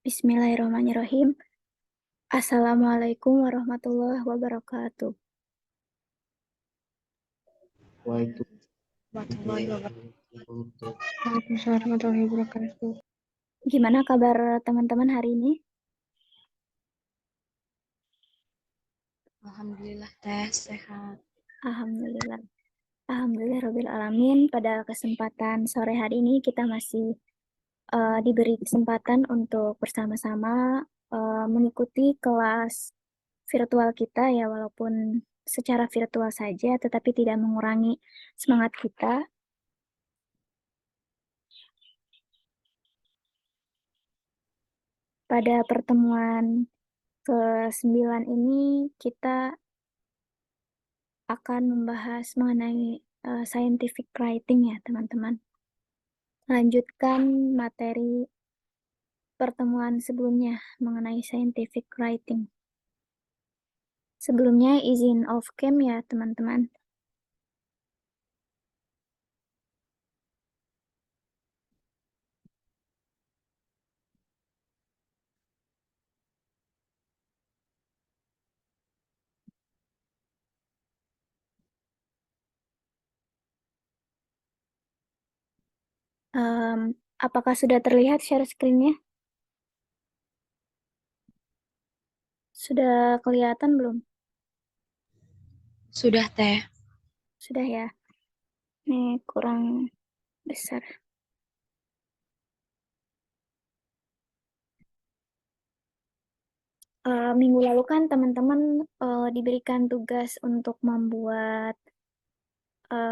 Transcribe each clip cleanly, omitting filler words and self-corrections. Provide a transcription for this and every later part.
Bismillahirrahmanirrahim. Assalamualaikum warahmatullahi wabarakatuh. Waalaikumsalam warahmatullahi wabarakatuh. Gimana kabar teman-teman hari ini? Alhamdulillah teh sehat. Alhamdulillah. Alhamdulillah alamin. Pada kesempatan sore hari ini kita masih diberi kesempatan untuk bersama-sama mengikuti kelas virtual kita ya, walaupun secara virtual saja, tetapi tidak mengurangi semangat kita. Pada pertemuan ke-9 ini kita akan membahas mengenai scientific writing ya teman-teman. Lanjutkan materi pertemuan sebelumnya mengenai scientific writing. Sebelumnya izin off cam ya teman-teman. Apakah sudah terlihat share screen-nya? Sudah kelihatan belum? Sudah teh. Sudah ya. Ini kurang besar. Minggu lalu kan teman-teman diberikan tugas untuk membuat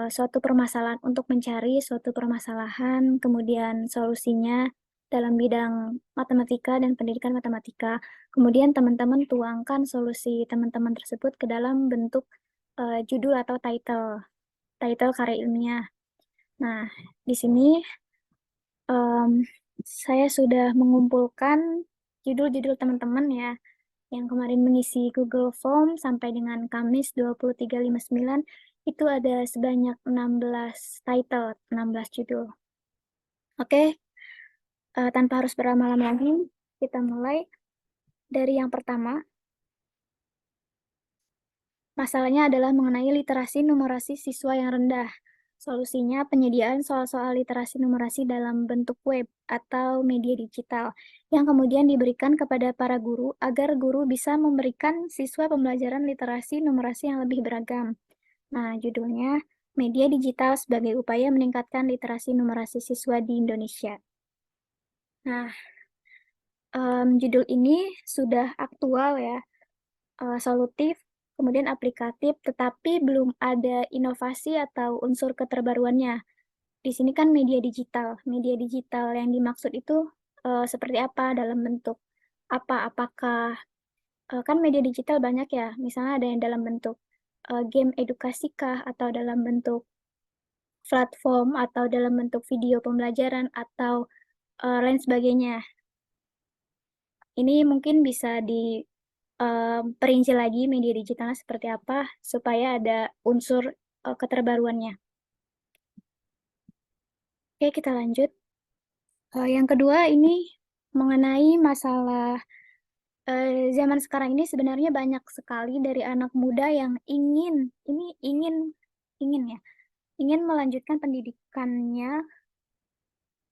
suatu permasalahan, untuk mencari suatu permasalahan, kemudian solusinya dalam bidang matematika dan pendidikan matematika. Kemudian teman-teman tuangkan solusi teman-teman tersebut ke dalam bentuk judul atau title karya ilmiah. Nah, di sini saya sudah mengumpulkan judul-judul teman-teman ya, yang kemarin mengisi Google Form sampai dengan Kamis 23.59 itu ada sebanyak 16 title, 16 judul. Oke, tanpa harus berlama-lama lagi, kita mulai dari yang pertama. Masalahnya adalah mengenai literasi numerasi siswa yang rendah. Solusinya penyediaan soal-soal literasi numerasi dalam bentuk web atau media digital yang kemudian diberikan kepada para guru agar guru bisa memberikan siswa pembelajaran literasi numerasi yang lebih beragam. Nah, judulnya Media Digital sebagai Upaya Meningkatkan Literasi Numerasi Siswa di Indonesia. Nah, judul ini sudah aktual ya, solutif, kemudian aplikatif, tetapi belum ada inovasi atau unsur keterbaruannya. Di sini kan media digital. Media digital yang dimaksud itu seperti apa dalam bentuk apa? Apakah kan media digital banyak ya, misalnya ada yang dalam bentuk game edukasi kah, atau dalam bentuk platform, atau dalam bentuk video pembelajaran, atau lain sebagainya. Ini mungkin bisa diperinci lagi media digitalnya seperti apa, supaya ada unsur keterbaruannya. Oke, kita lanjut. Yang kedua ini mengenai masalah zaman sekarang ini sebenarnya banyak sekali dari anak muda yang ingin melanjutkan pendidikannya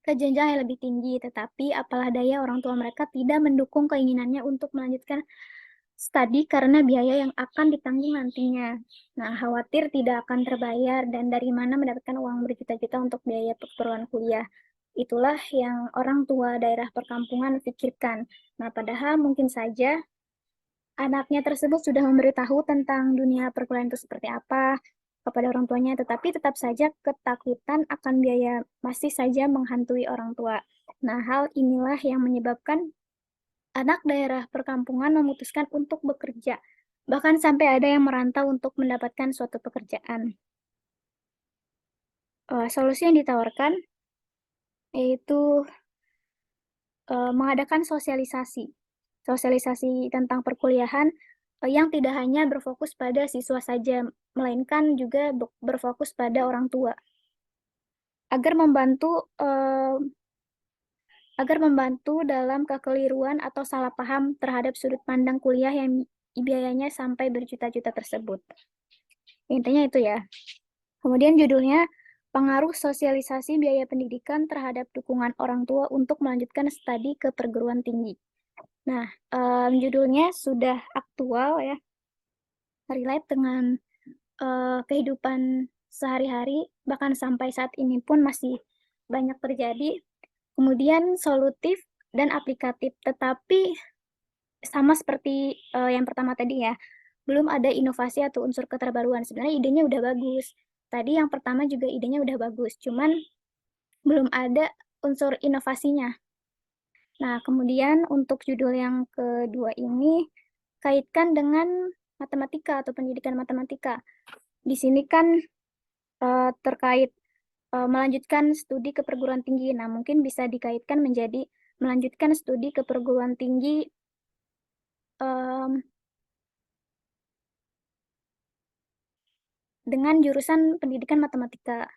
ke jenjang yang lebih tinggi, tetapi apalah daya orang tua mereka tidak mendukung keinginannya untuk melanjutkan studi karena biaya yang akan ditanggung nantinya. Nah, khawatir tidak akan terbayar dan dari mana mendapatkan uang berjuta-juta untuk biaya keperluan kuliah. Itulah yang orang tua daerah perkampungan pikirkan. Nah, padahal mungkin saja anaknya tersebut sudah memberitahu tentang dunia perkuliahan itu seperti apa kepada orang tuanya, tetapi tetap saja ketakutan akan biaya masih saja menghantui orang tua. Nah, hal inilah yang menyebabkan anak daerah perkampungan memutuskan untuk bekerja, bahkan sampai ada yang merantau untuk mendapatkan suatu pekerjaan. Solusi yang ditawarkan yaitu mengadakan sosialisasi tentang perkuliahan yang tidak hanya berfokus pada siswa saja, melainkan juga berfokus pada orang tua, agar membantu agar membantu dalam kekeliruan atau salah paham terhadap sudut pandang kuliah yang biayanya sampai berjuta-juta tersebut. Intinya itu ya. Kemudian judulnya, pengaruh sosialisasi biaya pendidikan terhadap dukungan orang tua untuk melanjutkan studi ke perguruan tinggi. Nah, judulnya sudah aktual ya, relate dengan kehidupan sehari-hari, bahkan sampai saat ini pun masih banyak terjadi. Kemudian solutif dan aplikatif, tetapi sama seperti yang pertama tadi ya, belum ada inovasi atau unsur keterbaruan. Sebenarnya idenya udah bagus. Tadi yang pertama juga idenya udah bagus, cuman belum ada unsur inovasinya. Nah, kemudian untuk judul yang kedua ini, kaitkan dengan matematika atau pendidikan matematika. Di sini kan terkait melanjutkan studi ke perguruan tinggi. Nah, mungkin bisa dikaitkan menjadi melanjutkan studi ke perguruan tinggi dengan jurusan pendidikan matematika.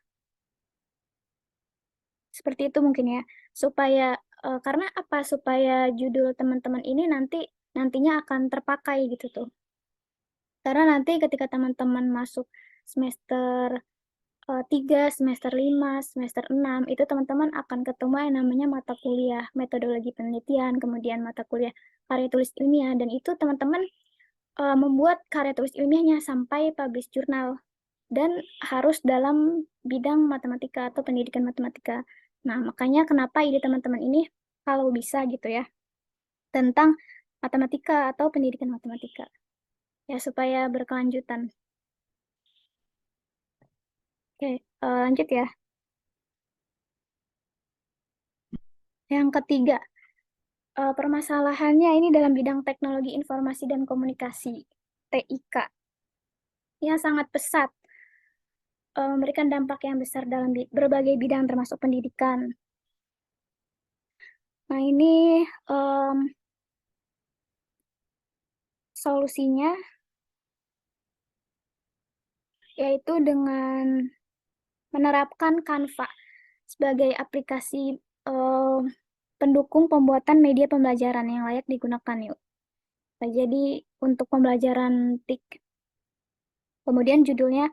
Seperti itu mungkin ya. Supaya karena apa? Supaya judul teman-teman ini nantinya akan terpakai gitu tuh. Karena nanti ketika teman-teman masuk semester 3, semester 5, semester 6, itu teman-teman akan ketemu yang namanya mata kuliah metodologi penelitian, kemudian mata kuliah karya tulis ilmiah, dan itu teman-teman membuat karya tulis ilmiahnya sampai publish jurnal, dan harus dalam bidang matematika atau pendidikan matematika. Nah, makanya kenapa ide teman-teman ini kalau bisa gitu ya, tentang matematika atau pendidikan matematika. Ya, supaya berkelanjutan. Oke, lanjut ya. Yang ketiga, permasalahannya ini dalam bidang teknologi informasi dan komunikasi, TIK, yang sangat pesat, memberikan dampak yang besar dalam berbagai bidang termasuk pendidikan. Nah, ini solusinya yaitu dengan menerapkan Canva sebagai aplikasi pendukung pembuatan media pembelajaran yang layak digunakan yuk. Nah, jadi untuk pembelajaran TIK. Kemudian judulnya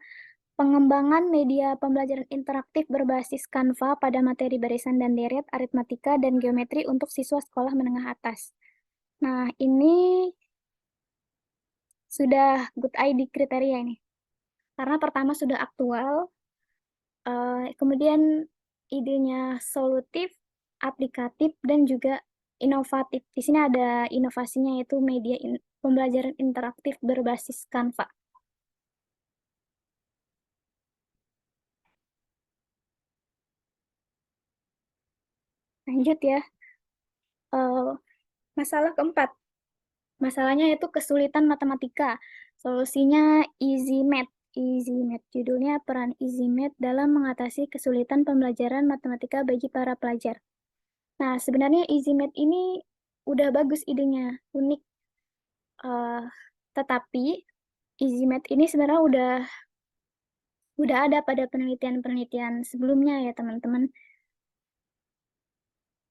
pengembangan media pembelajaran interaktif berbasis Canva pada materi barisan dan deret, aritmatika, dan geometri untuk siswa sekolah menengah atas. Nah, ini sudah good ID kriteria ini. Karena pertama sudah aktual, kemudian idenya solutif, aplikatif, dan juga inovatif. Di sini ada inovasinya yaitu media pembelajaran interaktif berbasis Canva. Lanjut ya. Masalah keempat. Masalahnya yaitu kesulitan matematika. Solusinya Easy Math. Easy Math. Judulnya peran Easy Math dalam mengatasi kesulitan pembelajaran matematika bagi para pelajar. Nah, sebenarnya Easy Math ini udah bagus idenya, unik. Tetapi Easy Math ini sebenarnya udah ada pada penelitian-penelitian sebelumnya ya teman-teman,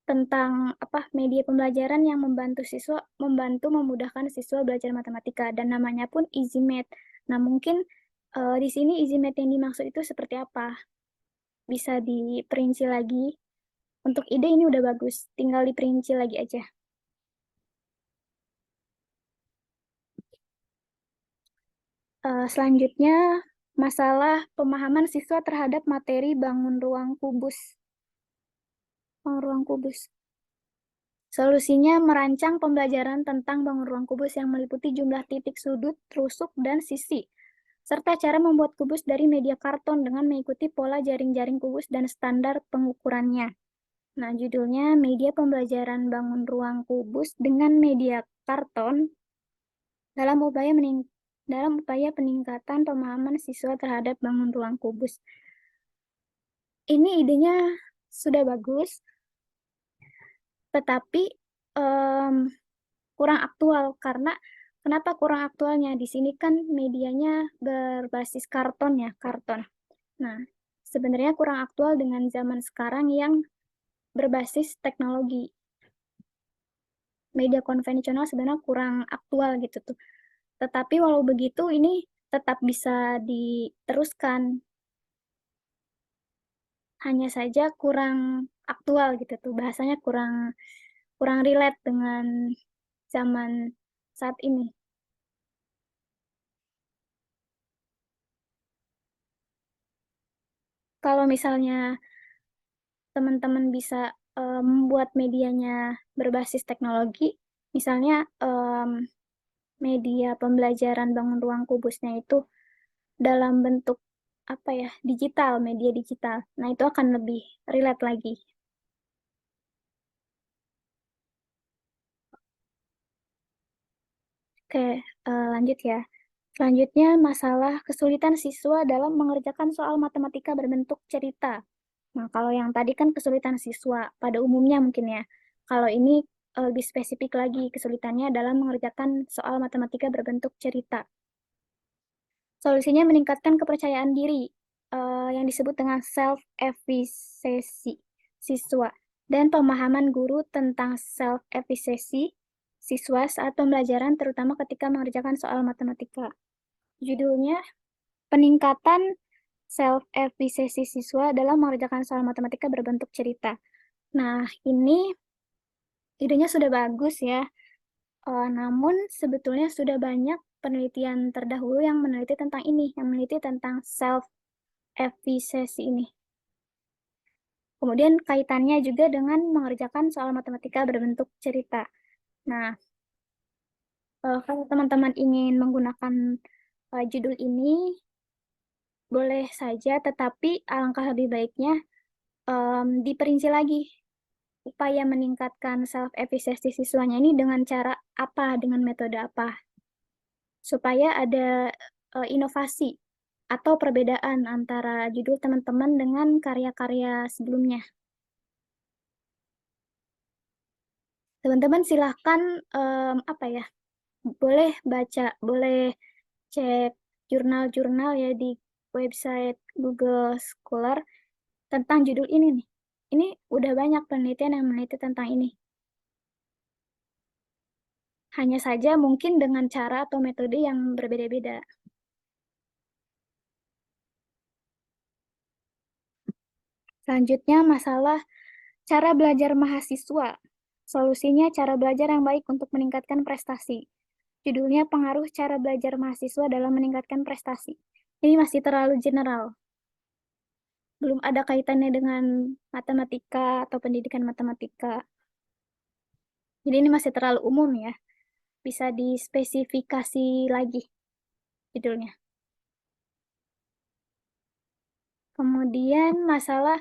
tentang apa media pembelajaran yang membantu memudahkan siswa belajar matematika, dan namanya pun Easy Math. Nah, mungkin di sini Easy Math yang dimaksud itu seperti apa? Bisa diperinci lagi. Untuk ide ini udah bagus, tinggal diperinci lagi aja. Selanjutnya, masalah pemahaman siswa terhadap materi bangun ruang kubus. Bangun ruang kubus. Solusinya merancang pembelajaran tentang bangun ruang kubus yang meliputi jumlah titik sudut, rusuk, dan sisi, serta cara membuat kubus dari media karton dengan mengikuti pola jaring-jaring kubus dan standar pengukurannya. Nah, judulnya media pembelajaran bangun ruang kubus dengan media karton dalam upaya peningkatan pemahaman siswa terhadap bangun ruang kubus. Ini idenya sudah bagus, tetapi kurang aktual. Karena kenapa kurang aktualnya? Di sini kan medianya berbasis karton ya, karton. Nah, sebenarnya kurang aktual dengan zaman sekarang yang berbasis teknologi. Media konvensional sebenarnya kurang aktual gitu tuh. Tetapi walau begitu ini tetap bisa diteruskan. Hanya saja kurang aktual gitu tuh. Bahasanya kurang kurang relate dengan zaman saat ini. Kalau misalnya teman-teman bisa membuat medianya berbasis teknologi, misalnya media pembelajaran bangun ruang kubusnya itu dalam bentuk apa ya, digital, media digital. Nah, itu akan lebih relate lagi. Oke, lanjut ya. Selanjutnya, masalah kesulitan siswa dalam mengerjakan soal matematika berbentuk cerita. Nah, kalau yang tadi kan kesulitan siswa pada umumnya mungkin ya. Kalau ini lebih spesifik lagi, kesulitannya dalam mengerjakan soal matematika berbentuk cerita. Solusinya meningkatkan kepercayaan diri, yang disebut dengan self-efficacy siswa, dan pemahaman guru tentang self-efficacy siswa saat pembelajaran, terutama ketika mengerjakan soal matematika. Judulnya, peningkatan self-efficacy siswa dalam mengerjakan soal matematika berbentuk cerita. Nah, ini idenya sudah bagus ya. Namun sebetulnya sudah banyak penelitian terdahulu yang meneliti tentang ini, yang meneliti tentang self-efficacy ini. Kemudian kaitannya juga dengan mengerjakan soal matematika berbentuk cerita. Nah, kalau teman-teman ingin menggunakan judul ini, boleh saja, tetapi alangkah lebih baiknya diperinci lagi upaya meningkatkan self-efficacy siswanya ini dengan cara apa, dengan metode apa, supaya ada inovasi atau perbedaan antara judul teman-teman dengan karya-karya sebelumnya. Teman-teman silahkan apa ya, boleh baca, boleh cek jurnal-jurnal ya di website Google Scholar tentang judul ini nih. Ini udah banyak penelitian yang meneliti tentang ini. Hanya saja mungkin dengan cara atau metode yang berbeda-beda. Selanjutnya masalah cara belajar mahasiswa. Solusinya cara belajar yang baik untuk meningkatkan prestasi. Judulnya pengaruh cara belajar mahasiswa dalam meningkatkan prestasi. Ini masih terlalu general. Belum ada kaitannya dengan matematika atau pendidikan matematika. Jadi ini masih terlalu umum ya. Bisa dispesifikasi lagi judulnya. Kemudian masalah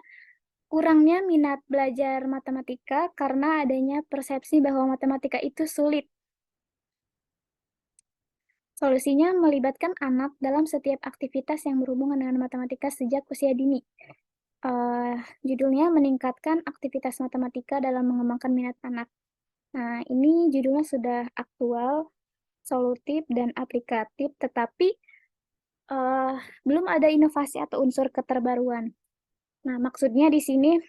kurangnya minat belajar matematika karena adanya persepsi bahwa matematika itu sulit. Solusinya melibatkan anak dalam setiap aktivitas yang berhubungan dengan matematika sejak usia dini. Judulnya meningkatkan aktivitas matematika dalam mengembangkan minat anak. Nah, ini judulnya sudah aktual, solutif, dan aplikatif, tetapi belum ada inovasi atau unsur keterbaruan. Nah, maksudnya di sini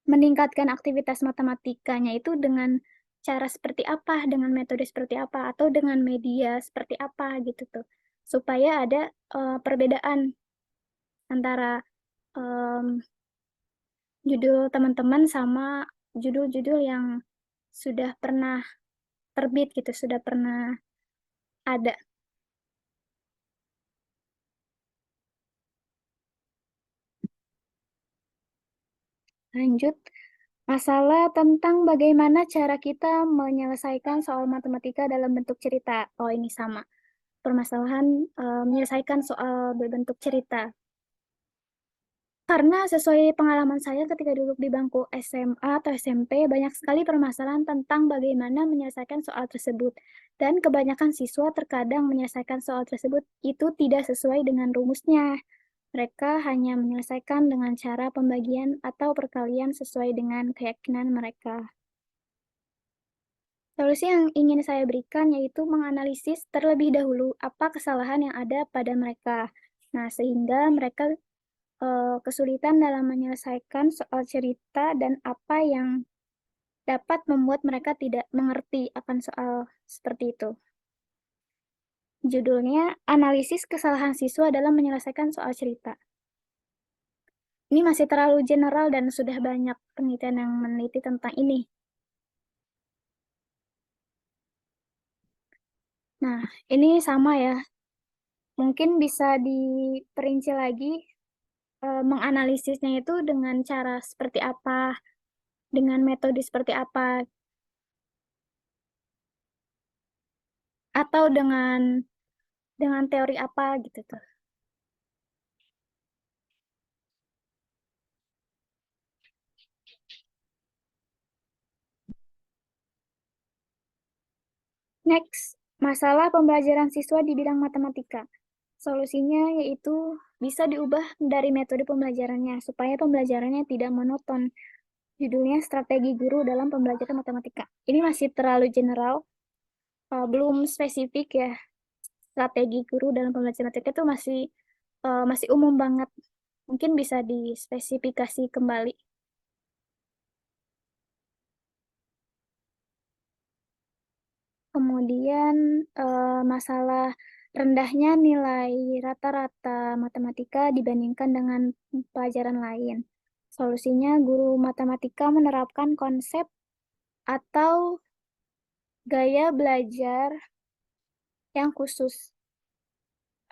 meningkatkan aktivitas matematikanya itu dengan cara seperti apa, dengan metode seperti apa, atau dengan media seperti apa gitu tuh. Supaya ada perbedaan antara judul teman-teman sama judul-judul yang sudah pernah terbit gitu, sudah pernah ada. Lanjut, masalah tentang bagaimana cara kita menyelesaikan soal matematika dalam bentuk cerita. Oh, ini sama. Permasalahan menyelesaikan soal berbentuk cerita. Karena sesuai pengalaman saya ketika duduk di bangku SMA atau SMP, banyak sekali permasalahan tentang bagaimana menyelesaikan soal tersebut. Dan kebanyakan siswa terkadang menyelesaikan soal tersebut itu tidak sesuai dengan rumusnya. Mereka hanya menyelesaikan dengan cara pembagian atau perkalian sesuai dengan keyakinan mereka. Solusi yang ingin saya berikan yaitu menganalisis terlebih dahulu apa kesalahan yang ada pada mereka. Nah, sehingga mereka kesulitan dalam menyelesaikan soal cerita dan apa yang dapat membuat mereka tidak mengerti akan soal seperti itu. Judulnya, Analisis Kesalahan Siswa dalam Menyelesaikan Soal Cerita. Ini masih terlalu general dan sudah banyak penelitian yang meneliti tentang ini. Nah, ini sama ya. Mungkin bisa diperinci lagi, menganalisisnya itu dengan cara seperti apa, dengan metode seperti apa, atau dengan teori apa gitu tuh. Next, masalah pembelajaran siswa di bidang matematika. Solusinya yaitu bisa diubah dari metode pembelajarannya supaya pembelajarannya tidak monoton. Judulnya Strategi Guru dalam Pembelajaran Matematika. Ini masih terlalu general, belum spesifik ya. Strategi guru dalam pembelajaran matematika itu masih umum banget. Mungkin bisa dispesifikasi kembali. Kemudian masalah rendahnya nilai rata-rata matematika dibandingkan dengan pelajaran lain. Solusinya guru matematika menerapkan konsep atau gaya belajar yang khusus.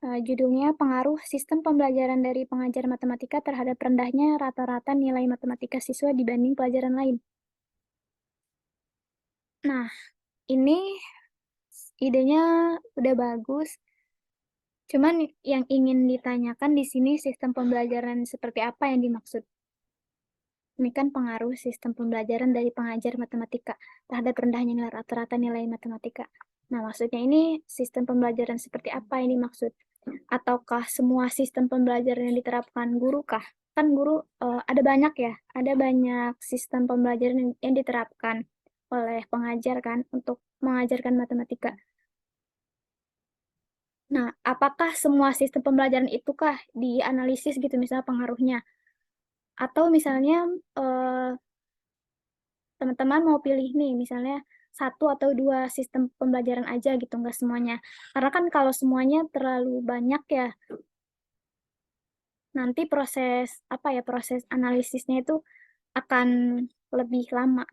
Judulnya Pengaruh Sistem Pembelajaran dari Pengajar Matematika terhadap rendahnya rata-rata nilai matematika siswa dibanding pelajaran lain. Nah, ini idenya udah bagus. Cuman yang ingin ditanyakan di sini sistem pembelajaran seperti apa yang dimaksud. Ini kan pengaruh sistem pembelajaran dari pengajar matematika terhadap rendahnya rata-rata nilai matematika. Nah, maksudnya ini sistem pembelajaran seperti apa yang dimaksud? Ataukah semua sistem pembelajaran yang diterapkan guru kah? Kan guru ada banyak ya, ada banyak sistem pembelajaran yang diterapkan oleh pengajar kan untuk mengajarkan matematika. Nah, apakah semua sistem pembelajaran itu kah dianalisis gitu misalnya pengaruhnya? Atau misalnya eh, teman-teman mau pilih nih misalnya satu atau dua sistem pembelajaran aja gitu, nggak semuanya. Karena kan kalau semuanya terlalu banyak ya, nanti proses apa ya proses analisisnya itu akan lebih lama.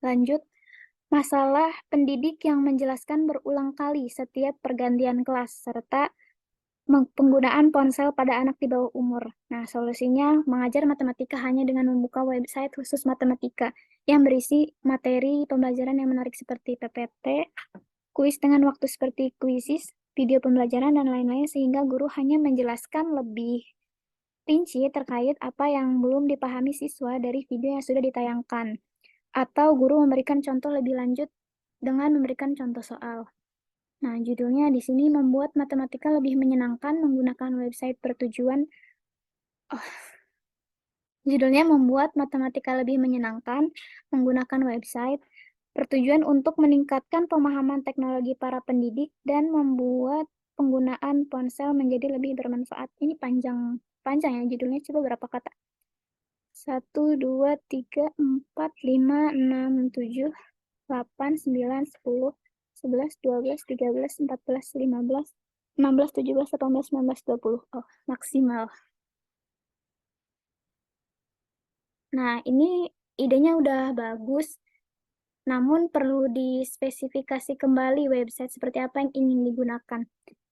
Lanjut, masalah pendidik yang menjelaskan berulang kali setiap pergantian kelas serta penggunaan ponsel pada anak di bawah umur. Nah, solusinya mengajar matematika hanya dengan membuka website khusus matematika yang berisi materi pembelajaran yang menarik seperti PPT, kuis dengan waktu seperti kuisis, video pembelajaran, dan lain-lain sehingga guru hanya menjelaskan lebih rinci terkait apa yang belum dipahami siswa dari video yang sudah ditayangkan. Atau guru memberikan contoh lebih lanjut dengan memberikan contoh soal. Nah, judulnya di sini membuat matematika lebih menyenangkan menggunakan website bertujuan. Oh, judulnya membuat matematika lebih menyenangkan menggunakan website bertujuan untuk meningkatkan pemahaman teknologi para pendidik dan membuat penggunaan ponsel menjadi lebih bermanfaat. Ini panjang panjang ya judulnya. Coba berapa kata? 1, 2, 3, 4, 5, 6, 7, 8, 9, 10, 11, 12, 13, 14, 15, 16, 17, 18, 19, 20. Nah, ini idenya udah bagus, namun perlu dispesifikasi kembali website seperti apa yang ingin digunakan.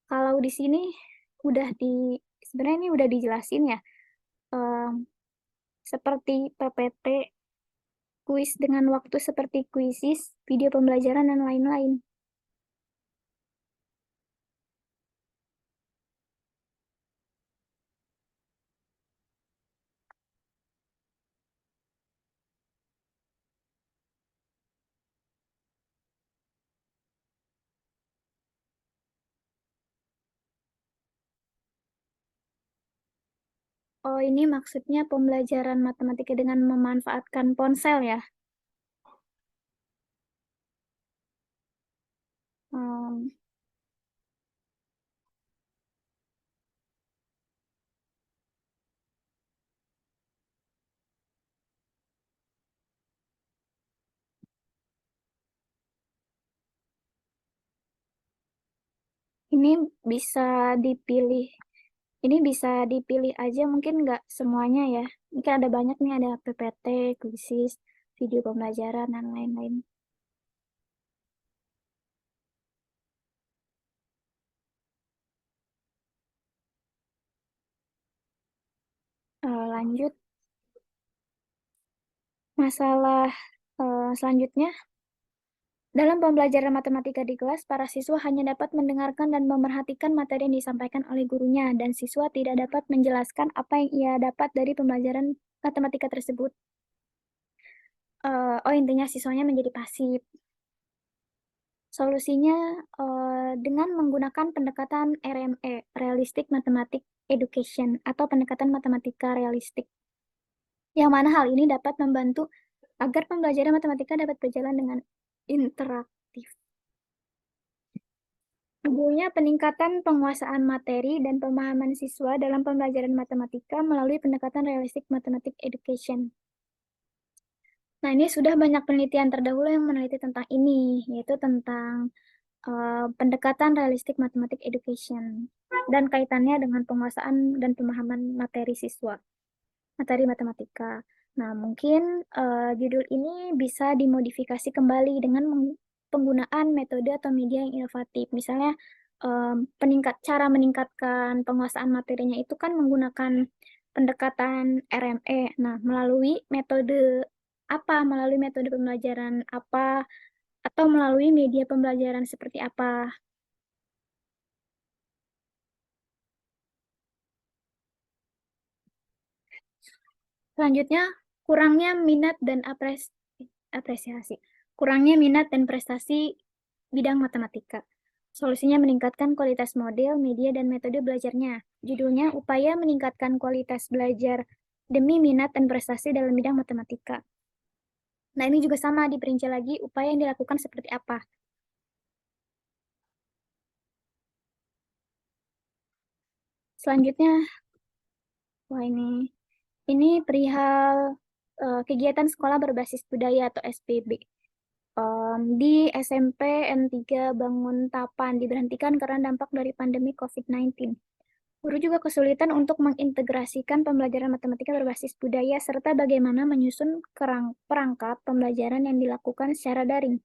Kalau di sini udah sebenarnya ini udah dijelasin ya, em, seperti PPT, kuis dengan waktu seperti kuisis, video pembelajaran, dan lain-lain. Oh, ini maksudnya pembelajaran matematika dengan memanfaatkan ponsel ya? Ini bisa dipilih. Ini bisa dipilih aja, mungkin nggak semuanya ya. Mungkin ada banyak nih, ada PPT, kuisis, video pembelajaran, dan lain-lain. Lanjut, masalah selanjutnya. Dalam pembelajaran matematika di kelas, para siswa hanya dapat mendengarkan dan memerhatikan materi yang disampaikan oleh gurunya, dan siswa tidak dapat menjelaskan apa yang ia dapat dari pembelajaran matematika tersebut. Intinya siswanya menjadi pasif. Solusinya dengan menggunakan pendekatan RME, Realistic Mathematics Education, atau pendekatan matematika realistik. Yang mana hal ini dapat membantu agar pembelajaran matematika dapat berjalan dengan interaktif. Judulnya peningkatan penguasaan materi dan pemahaman siswa dalam pembelajaran matematika melalui pendekatan Realistic Mathematics Education. Nah, ini sudah banyak penelitian terdahulu yang meneliti tentang ini, yaitu tentang pendekatan realistik matematik education dan kaitannya dengan penguasaan dan pemahaman materi siswa, materi matematika. Nah, mungkin judul ini bisa dimodifikasi kembali dengan penggunaan metode atau media yang inovatif. Misalnya, cara meningkatkan penguasaan materinya itu kan menggunakan pendekatan RME. Nah, melalui metode apa? Melalui metode pembelajaran apa? Atau melalui media pembelajaran seperti apa? Selanjutnya, kurangnya minat dan apresiasi. Kurangnya minat dan prestasi bidang matematika. Solusinya meningkatkan kualitas model, media, dan metode belajarnya. Judulnya, upaya meningkatkan kualitas belajar demi minat dan prestasi dalam bidang matematika. Nah, ini juga sama, diperinci lagi upaya yang dilakukan seperti apa. Selanjutnya, wah ini perihal kegiatan sekolah berbasis budaya atau SBB. Di SMP N3 Banguntapan diberhentikan karena dampak dari pandemi COVID-19. Guru juga kesulitan untuk mengintegrasikan pembelajaran matematika berbasis budaya serta bagaimana menyusun perangkat pembelajaran yang dilakukan secara daring.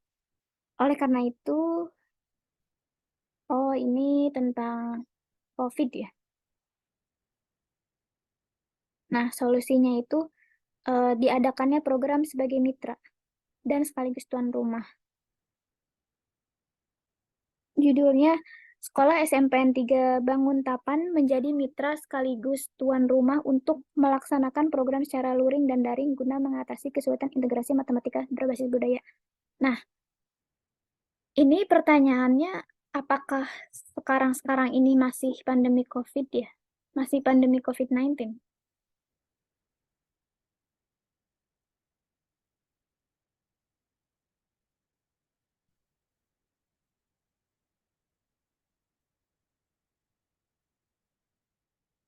Oleh karena itu, ini tentang COVID ya. Nah, solusinya itu diadakannya program sebagai mitra dan sekaligus tuan rumah. Judulnya, Sekolah SMPN 3 Banguntapan menjadi mitra sekaligus tuan rumah untuk melaksanakan program secara luring dan daring guna mengatasi kesulitan integrasi matematika berbasis budaya. Nah, ini pertanyaannya, apakah sekarang-sekarang ini masih pandemi COVID ya? Masih pandemi COVID-19?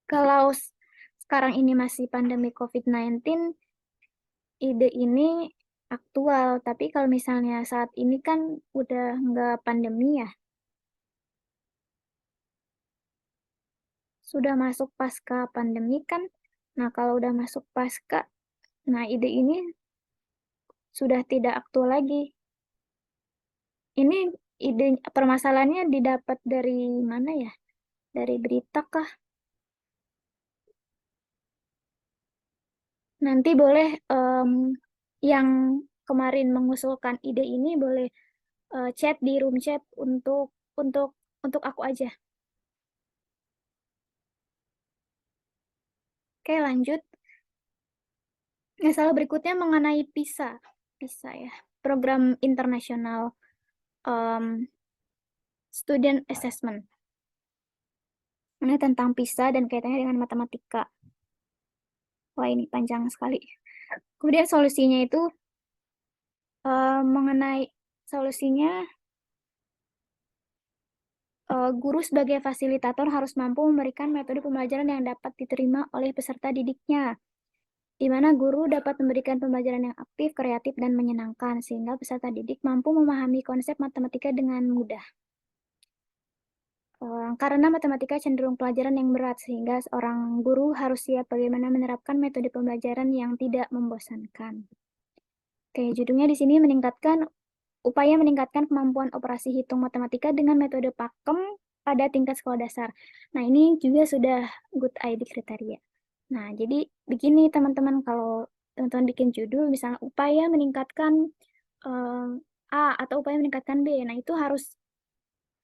Kalau sekarang ini masih pandemi COVID-19, ide ini aktual. Tapi kalau misalnya saat ini kan udah nggak pandemi ya, sudah masuk pasca pandemi kan. Nah, kalau udah masuk pasca, nah ide ini sudah tidak aktual lagi. Ini ide permasalahannya didapat dari mana ya? Dari berita kah? Nanti boleh yang kemarin mengusulkan ide ini boleh chat di room chat untuk untuk aku aja. Oke, lanjut. Masalah berikutnya mengenai PISA. PISA ya, Program Internasional Student Assessment. Ini tentang PISA dan kaitannya dengan matematika. Wah, ini panjang sekali. Kemudian solusinya itu mengenai solusinya, guru sebagai fasilitator harus mampu memberikan metode pembelajaran yang dapat diterima oleh peserta didiknya, di mana guru dapat memberikan pembelajaran yang aktif, kreatif, dan menyenangkan, sehingga peserta didik mampu memahami konsep matematika dengan mudah. Karena matematika cenderung pelajaran yang berat, sehingga seorang guru harus siap bagaimana menerapkan metode pembelajaran yang tidak membosankan. Oke, judulnya di sini upaya meningkatkan kemampuan operasi hitung matematika dengan metode pakem pada tingkat sekolah dasar. Nah, ini juga sudah good ID kriteria. Nah, jadi begini teman-teman, kalau teman-teman bikin judul, misalnya upaya meningkatkan eh, A atau upaya meningkatkan B, nah itu harus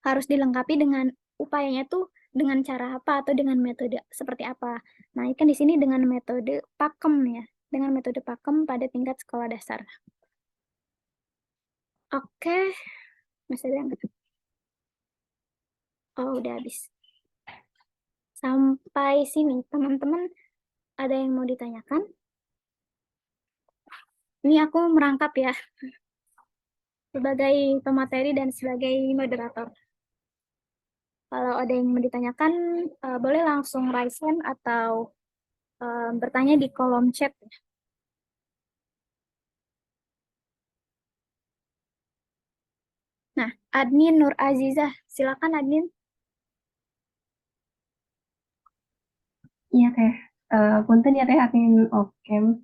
dilengkapi dengan upayanya tuh dengan cara apa atau dengan metode seperti apa. Nah, ikan di sini dengan metode pakem ya, dengan metode pakem pada tingkat sekolah dasar. Oke, masih ada yang oh udah habis. Sampai sini teman-teman ada yang mau ditanyakan? Ini aku merangkap ya sebagai pemateri dan sebagai moderator. Kalau ada yang mau ditanyakan, boleh langsung raise hand atau bertanya di kolom chat. Nah, admin Nur Azizah, silakan admin. Iya teh. Punten ya teh admin Okem.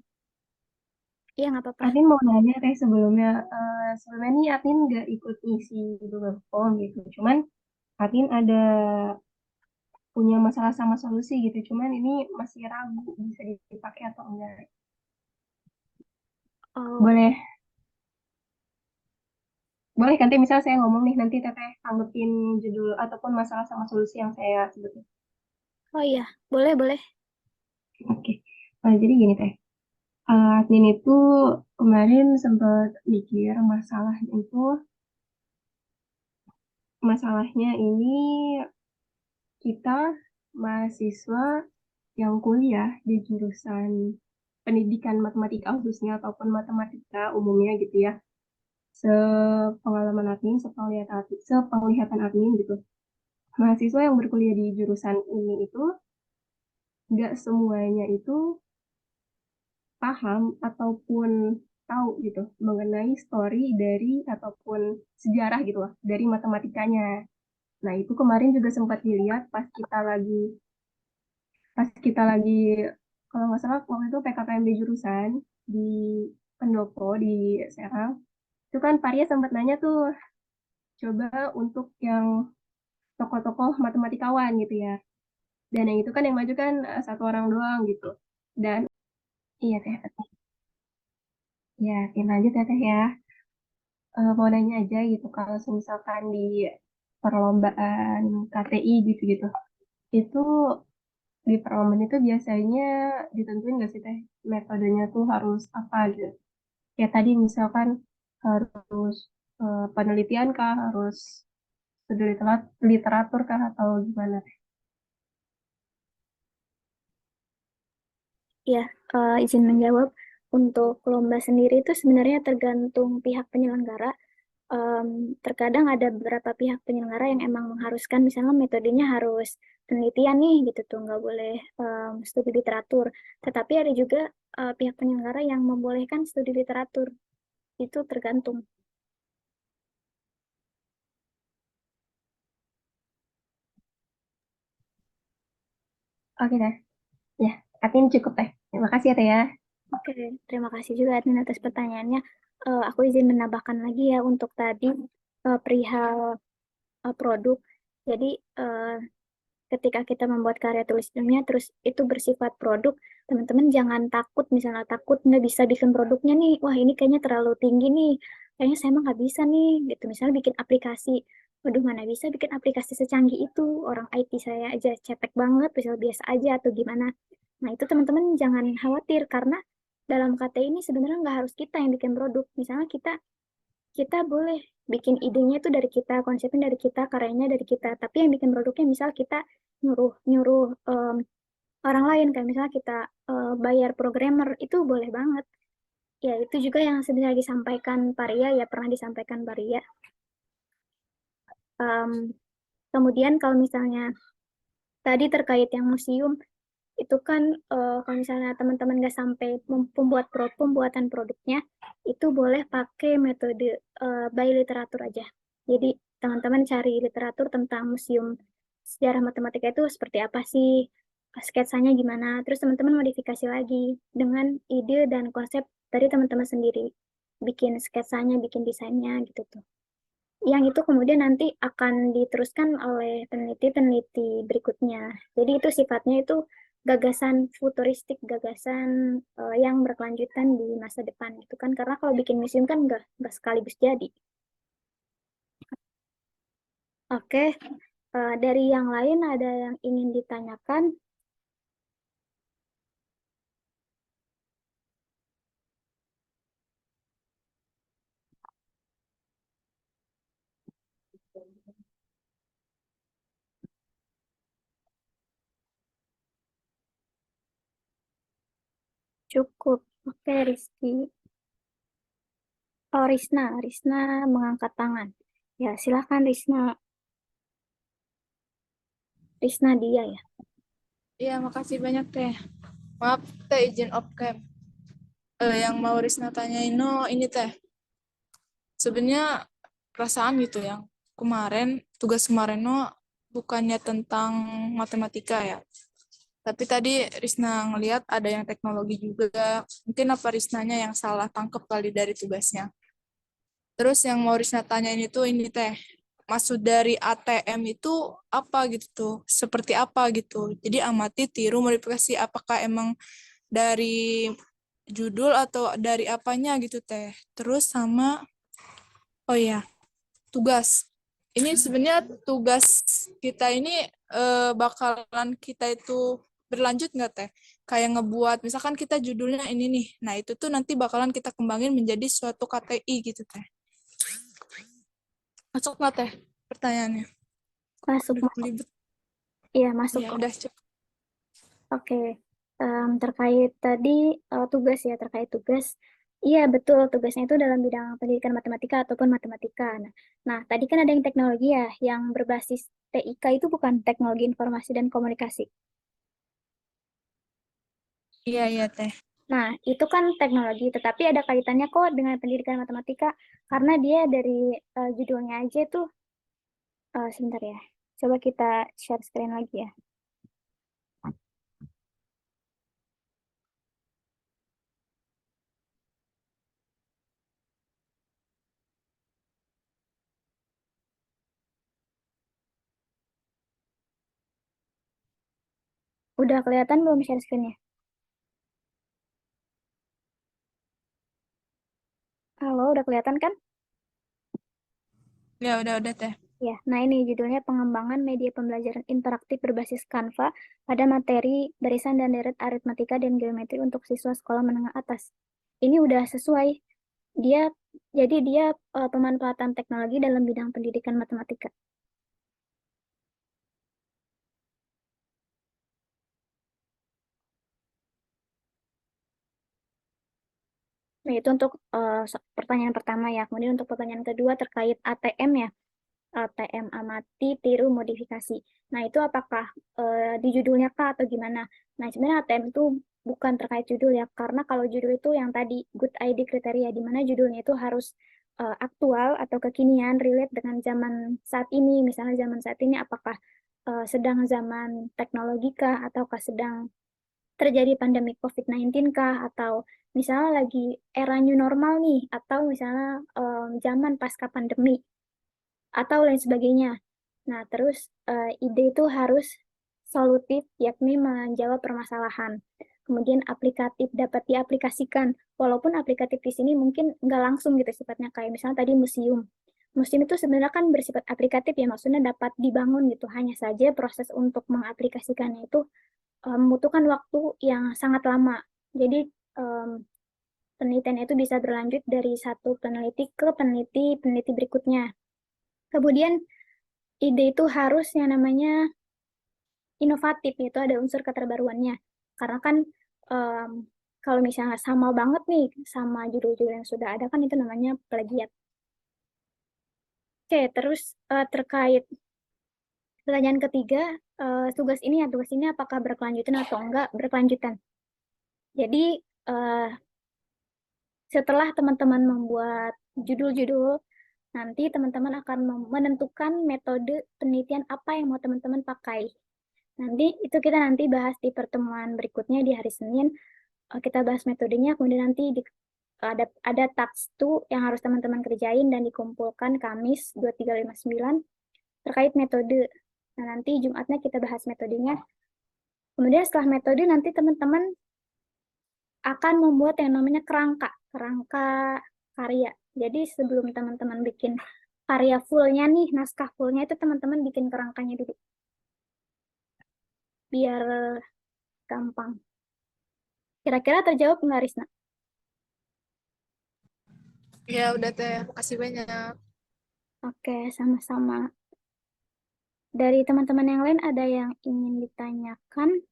Iya, nggak apa-apa. Admin mau nanya teh sebelumnya. Sebelumnya nih admin nggak ikut isi Google Form gitu. Cuman admin ada punya masalah sama solusi gitu. Cuman ini masih ragu bisa dipakai atau enggak. Oh, Boleh, boleh nanti misal saya ngomong nih nanti teteh tanggepin judul ataupun masalah sama solusi yang saya sebutin. oh iya, boleh, boleh. Oke. Jadi gini teh. Admin itu kemarin sempat mikir masalahnya ini kita mahasiswa yang kuliah di jurusan pendidikan matematika khususnya ataupun matematika umumnya gitu ya. Sepengalaman admin, sepenglihatan admin gitu. Mahasiswa yang berkuliah di jurusan ini itu nggak semuanya itu paham ataupun tahu gitu mengenai story dari ataupun sejarah gitu lah dari matematikanya. Nah, itu kemarin juga sempat dilihat pas kita lagi kalau nggak salah waktu itu PKKMB jurusan di Pendopo di Serang. Itu kan Paria sempat nanya tuh coba untuk yang tokoh-tokoh matematikawan gitu ya. Dan yang itu kan yang maju kan satu orang doang gitu. Dan iya teh, ya, lanjut ya teh ya. Mau nanya aja gitu kalau misalkan di perlombaan KTI gitu-gitu itu di perlombaan itu biasanya ditentuin nggak sih teh metodenya tuh harus apa gitu ya tadi misalkan harus penelitian kah harus studi literatur kah atau gimana teh. Ya, izin menjawab. Untuk lomba sendiri itu sebenarnya tergantung pihak penyelenggara. Terkadang ada beberapa pihak penyelenggara yang emang mengharuskan, misalnya metodenya harus penelitian nih, gitu tuh, nggak boleh studi literatur. Tetapi ada juga pihak penyelenggara yang membolehkan studi literatur. Itu tergantung. Oke teh ya Atin cukup teh terima kasih ya teh ya. Oke, terima kasih juga admin atas pertanyaannya. Aku izin menambahkan lagi ya untuk tadi perihal produk. Jadi ketika kita membuat karya tulis ilmiah terus itu bersifat produk, teman-teman jangan takut, misalnya takut nggak bisa bikin produknya nih, wah ini kayaknya terlalu tinggi nih, kayaknya saya mah nggak bisa nih, gitu. Misalnya bikin aplikasi, waduh mana bisa bikin aplikasi secanggih itu, orang IT saya aja cetek banget, bisa biasa aja atau gimana. Nah itu teman-teman jangan khawatir, karena dalam KT ini sebenarnya nggak harus kita yang bikin produk. Misalnya kita kita boleh bikin idenya itu dari kita, konsepnya dari kita, karyanya dari kita. Tapi yang bikin produknya misal kita nyuruh nyuruh orang lain, kayak misalnya kita bayar programmer, itu boleh banget. Ya itu juga yang sebenarnya disampaikan Paria, ya pernah disampaikan Paria. Em, Kemudian kalau misalnya tadi terkait yang museum, itu kan kalau misalnya teman-teman nggak sampai pembuatan produknya, itu boleh pakai metode by literatur aja. Jadi teman-teman cari literatur tentang museum sejarah matematika itu seperti apa sih, sketsanya gimana, terus teman-teman modifikasi lagi dengan ide dan konsep dari teman-teman sendiri, bikin sketsanya, bikin desainnya gitu tuh. Yang itu kemudian nanti akan diteruskan oleh peneliti-peneliti berikutnya. Jadi itu sifatnya itu gagasan futuristik, gagasan yang berkelanjutan di masa depan gitu kan. Karena kalau bikin museum kan nggak sekaligus jadi. Oke, dari yang lain ada yang ingin ditanyakan? Cukup. Oke, Rizky. Oh, Risna mengangkat tangan. Ya, silakan Risna dia ya. Iya, makasih banyak Teh. Maaf Teh, izin off cam. Yang mau Risna tanyain, no, ini Teh. Sebenarnya perasaan gitu ya. Tugas kemarin no bukannya tentang matematika ya. Tapi tadi Risna ngelihat ada yang teknologi juga. Mungkin apa Risnanya yang salah tangkep kali dari tugasnya. Terus yang mau Risna tanyain itu ini Teh. Maksud dari ATM itu apa gitu tuh? Seperti apa gitu. Jadi amati, tiru, modifikasi. Apakah emang dari judul atau dari apanya gitu Teh. Terus sama, oh ya, tugas. Ini sebenarnya tugas kita ini bakalan kita itu berlanjut nggak Teh? Kayak ngebuat, misalkan kita judulnya ini nih. Nah itu tuh nanti bakalan kita kembangin menjadi suatu KTI gitu Teh. Masuk nggak Teh pertanyaannya? Masuk, Udah masuk. belibet. Iya, masuk Ya kok. udah cepet. Oke, terkait tadi tugas ya, terkait tugas. Iya, betul. Tugasnya itu dalam bidang pendidikan matematika ataupun matematika. Nah, tadi kan ada yang teknologi ya, yang berbasis TIK itu bukan teknologi informasi dan komunikasi. Iya iya Teh. Nah, itu kan teknologi, tetapi ada kaitannya kok dengan pendidikan matematika, karena dia dari judulnya aja tuh, sebentar ya. Coba kita share screen lagi ya. Udah kelihatan belum share screen-nya? Halo, udah kelihatan kan? Ya udah Teh. Ya, nah ini judulnya pengembangan media pembelajaran interaktif berbasis Canva pada materi barisan dan deret aritmatika dan geometri untuk siswa sekolah menengah atas. Ini udah sesuai. Dia jadi dia pemanfaatan teknologi dalam bidang pendidikan matematika. Nah, itu untuk pertanyaan pertama ya. Kemudian untuk pertanyaan kedua terkait ATM ya. ATM amati, tiru, modifikasi. Nah, itu apakah di judulnya kah atau gimana? Nah, sebenarnya ATM itu bukan terkait judul ya, karena kalau judul itu yang tadi good ID kriteria, di mana judulnya itu harus aktual atau kekinian, relate dengan zaman saat ini. Misalnya zaman saat ini apakah sedang zaman teknologi kah, ataukah sedang terjadi pandemi COVID-19 kah, atau misalnya lagi era new normal nih, atau misalnya zaman pasca pandemi atau lain sebagainya. Nah, terus ide itu harus solutif, yakni menjawab permasalahan. Kemudian aplikatif dapat diaplikasikan, walaupun aplikatif di sini mungkin nggak langsung gitu sifatnya, kayak misalnya tadi museum. Museum itu sebenarnya kan bersifat aplikatif ya, maksudnya dapat dibangun gitu. Hanya saja proses untuk mengaplikasikannya itu membutuhkan waktu yang sangat lama. Jadi em, penelitian itu bisa berlanjut dari satu peneliti ke peneliti berikutnya. Kemudian ide itu harus yang namanya inovatif, yaitu ada unsur keterbaruannya. Karena kan em, kalau misalnya sama banget nih sama judul-judul yang sudah ada kan itu namanya plagiat. Oke, terus terkait pertanyaan ketiga, tugas ini apakah berkelanjutan atau enggak berkelanjutan. Jadi setelah teman-teman membuat judul-judul Nanti teman-teman akan menentukan metode penelitian apa yang mau teman-teman pakai. Nanti itu kita nanti bahas di pertemuan berikutnya di hari Senin. Kita bahas metodenya, kemudian nanti ada task 2 yang harus teman-teman kerjain dan dikumpulkan Kamis 2359 terkait metode. Nah, nanti Jumatnya kita bahas metodenya. Kemudian setelah metode nanti teman-teman akan membuat yang namanya kerangka karya. Jadi sebelum teman-teman bikin karya fullnya nih, naskah fullnya itu teman-teman bikin kerangkanya dulu. Biar gampang. Kira-kira terjawab nggak, Risna? Ya udah teh, makasih banyak. Oke, sama-sama. Dari teman-teman yang lain ada yang ingin ditanyakan?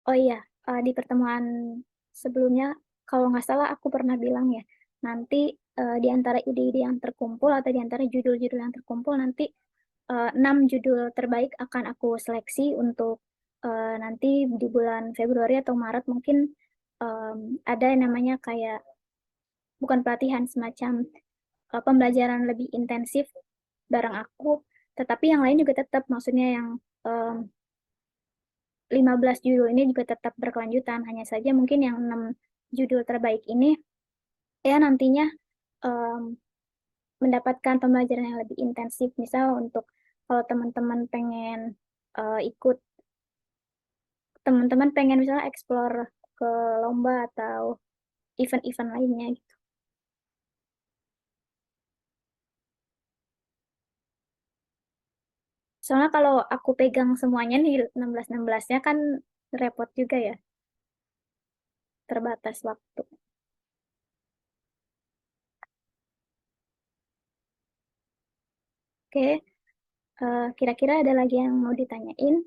Oh iya, di pertemuan sebelumnya, kalau nggak salah aku pernah bilang ya, nanti di antara ide-ide yang terkumpul atau di antara judul-judul yang terkumpul, nanti 6 judul terbaik akan aku seleksi untuk nanti di bulan Februari atau Maret mungkin em, ada yang namanya kayak, bukan pelatihan, semacam pembelajaran lebih intensif bareng aku, tetapi yang lain juga tetap, maksudnya yang em, 15 judul ini juga tetap berkelanjutan, hanya saja mungkin yang 6 judul terbaik ini ya nantinya em, mendapatkan pembelajaran yang lebih intensif. Misal untuk kalau teman-teman pengen ikut, teman-teman pengen misalnya explore ke lomba atau event-event lainnya gitu. Soalnya kalau aku pegang semuanya nih 16-16-nya kan repot juga ya, terbatas waktu. Oke, kira-kira ada lagi yang mau ditanyain?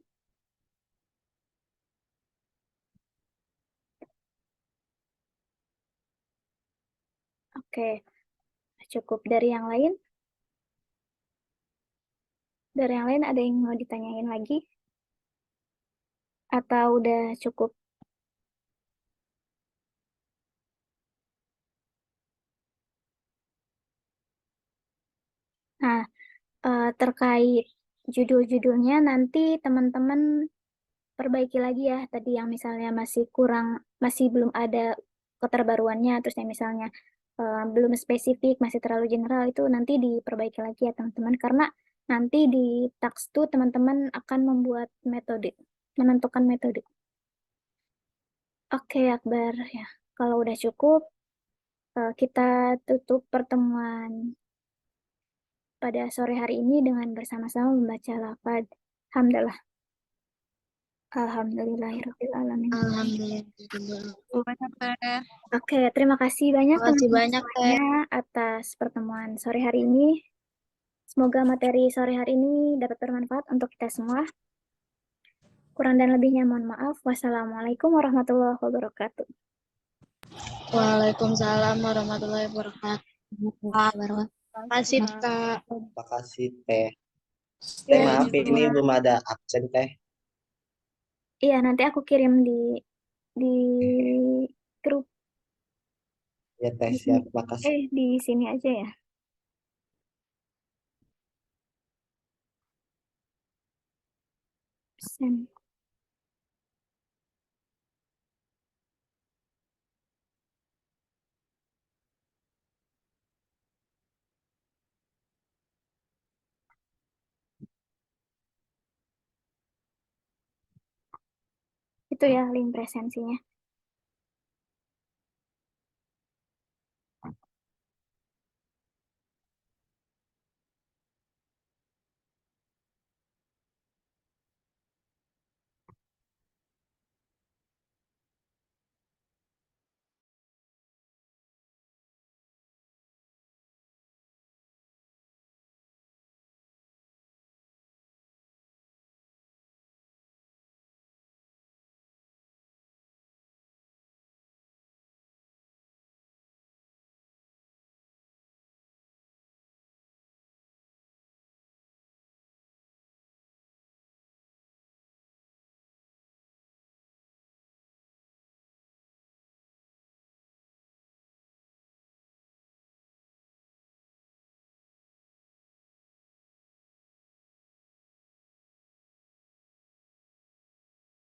Oke, cukup. Dari yang lain? Dari yang lain ada yang mau ditanyain lagi? Atau udah cukup? Nah, terkait judul-judulnya nanti teman-teman perbaiki lagi ya. Tadi yang misalnya masih kurang, masih belum ada keterbaruannya, terus yang misalnya belum spesifik, masih terlalu general, itu nanti diperbaiki lagi ya teman-teman. Karena nanti di task 2 teman-teman akan membuat metode, menentukan metode. Oke, Akbar ya. Kalau udah cukup, kita tutup pertemuan pada sore hari ini dengan bersama-sama membaca lafaz hamdalah. Alhamdulillahirrahmanirrahim. Alhamdulillah. Banyak teh. Oke, terima kasih banyak Makasih teman-teman banyak teh. semuanya atas pertemuan sore hari ini. Semoga materi sore hari ini dapat bermanfaat untuk kita semua. Kurang dan lebihnya mohon maaf. Wassalamualaikum warahmatullahi wabarakatuh. Waalaikumsalam warahmatullahi wabarakatuh. Makasih Kak. Makasih Teh. Teh Ya, maaf ini sama-sama. belum ada absen Teh. Iya, nanti aku kirim di grup Ya Teh di sini. siap. Makasih. Di sini aja ya. Send. Itu ya link presensinya.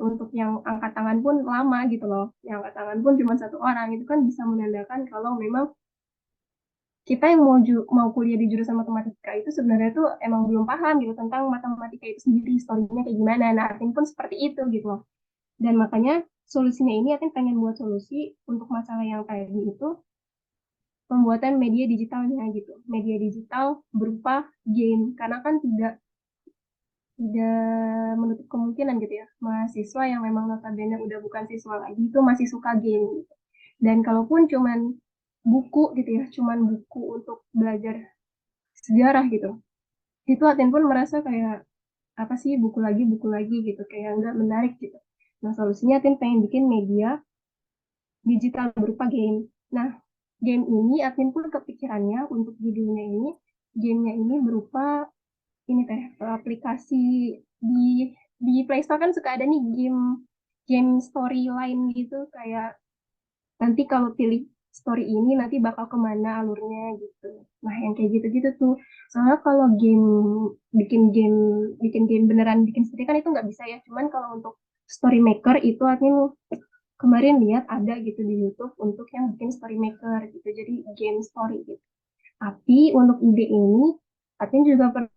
untuk yang angkat tangan pun lama gitu loh. Yang angkat tangan pun cuma satu orang, itu kan bisa menandakan kalau memang kita yang mau kuliah di jurusan matematika itu sebenarnya tuh emang belum paham gitu tentang matematika itu sendiri, historinya kayak gimana. Nah, Atin pun seperti itu gitu loh. Dan makanya solusinya ini Atin pengen buat solusi untuk masalah yang tadi itu, pembuatan media digitalnya gitu. Media digital berupa game, karena kan tidak menutup kemungkinan gitu ya, mahasiswa yang memang notabene udah bukan siswa lagi itu masih suka game gitu. Dan kalaupun cuman buku gitu ya, cuman buku untuk belajar sejarah gitu, itu Atin pun merasa kayak apa sih buku lagi gitu, kayak nggak menarik gitu. Nah, solusinya Atin pengen bikin media digital berupa game. Nah, game ini Atin pun kepikirannya untuk judulnya ini, gamenya ini berupa ini teh, aplikasi di Play Store kan suka ada nih game game storyline gitu, kayak nanti kalau pilih story ini nanti bakal kemana alurnya gitu. Nah, yang kayak gitu-gitu tuh. Soalnya kalau bikin game beneran bikin sendiri kan itu nggak bisa ya. Cuman kalau untuk story maker itu aku kemarin lihat ada gitu di YouTube untuk yang bikin story maker gitu. Jadi game story gitu. Tapi untuk ide ini, Atin juga